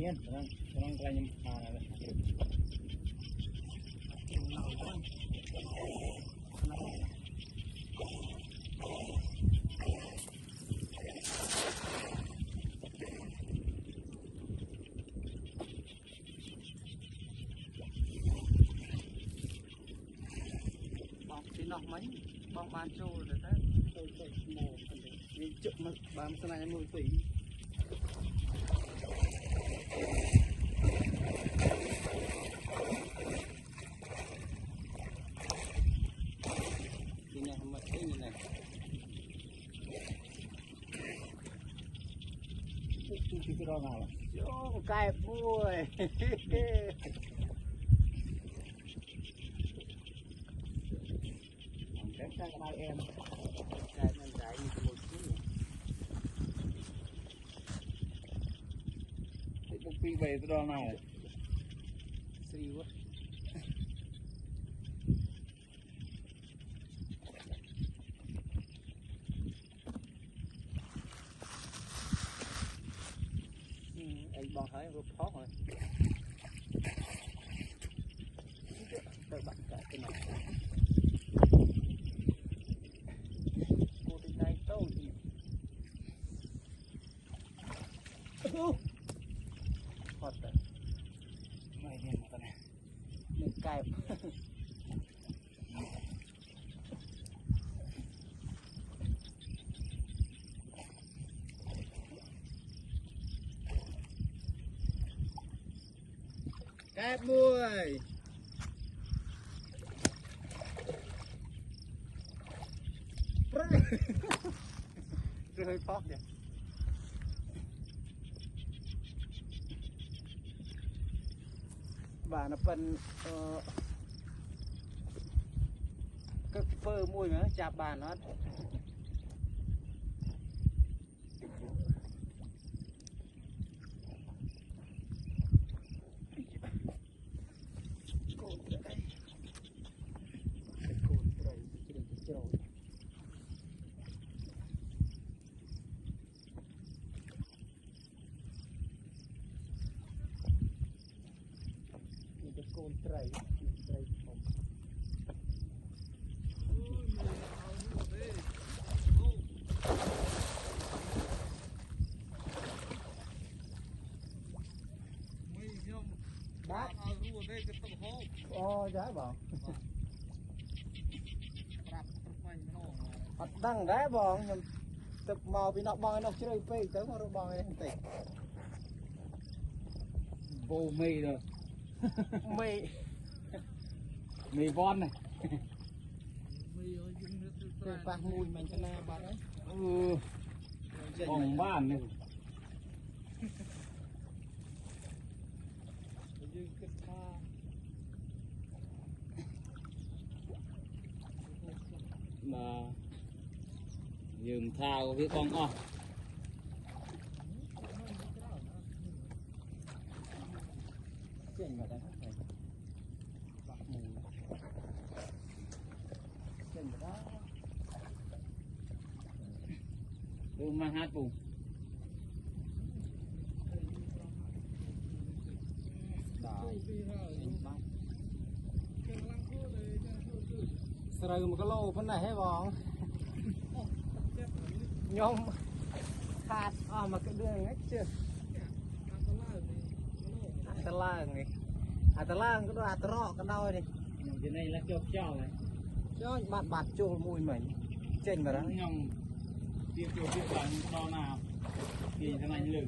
nhiên đang ra nhưng nọc mấy bong ban trâu rồi đấy tôi mồ nhưng chụp mà bám cái này nuôi tủy thì này mà cái này cái đó nào vô cay vui cái này em cái này chạy như một chút cái công ty về cái đó nào xì quá anh bong thấy rụp thoát rồi tôi bắt cả cái này hot rồi mày điên mà này đừng cay cay mùi rồi hơi phót vậy bà nó phân cái phơ mùi nữa chạp bà nó con trai không bác giá bảo đăng đá bòn nhưng tập màu bị nọ bòn nó chơi phê tới mà nó bòn này không tỉnh vô mì rồi mì von này cái bạc mùi mình cho nên bạc đấy phòng ban này mà dừng thao với con o chuyện mà đang phải bạc mùi chuyện mà đó tôi mang hát cùng rồi một cái lô bên này hay bóng nhôm khát mà cái đường ấy chưa Atalang này Atalang cái đó Ataro cái đau đi cái này là chọc cho này cho bạn bạt trôi mùi mình trên vào đó nhông tiêu bản đo nào thì thế này lử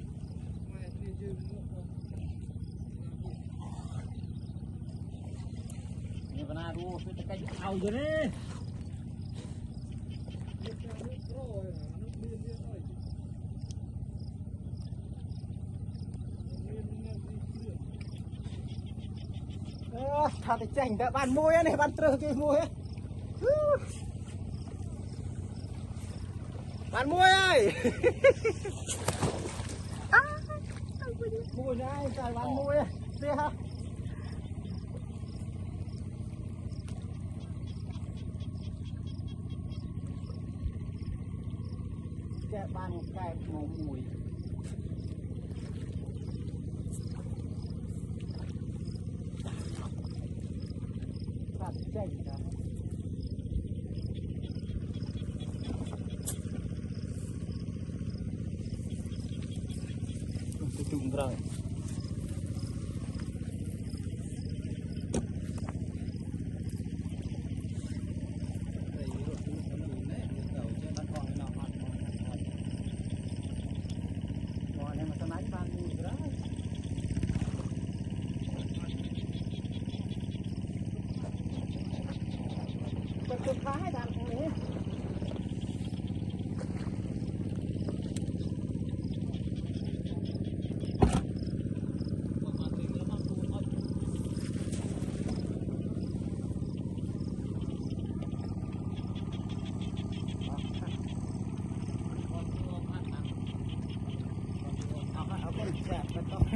như vậy nào đua cái cái ao rồi đấy thà thì chảnh đã bàn môi này bàn trơ cái môi bàn môi ơi môi này cài bàn môi đây ha cái bàn cài màu mùi ใจจ้ะ Trung rồi. Suốt thái đàn thằng này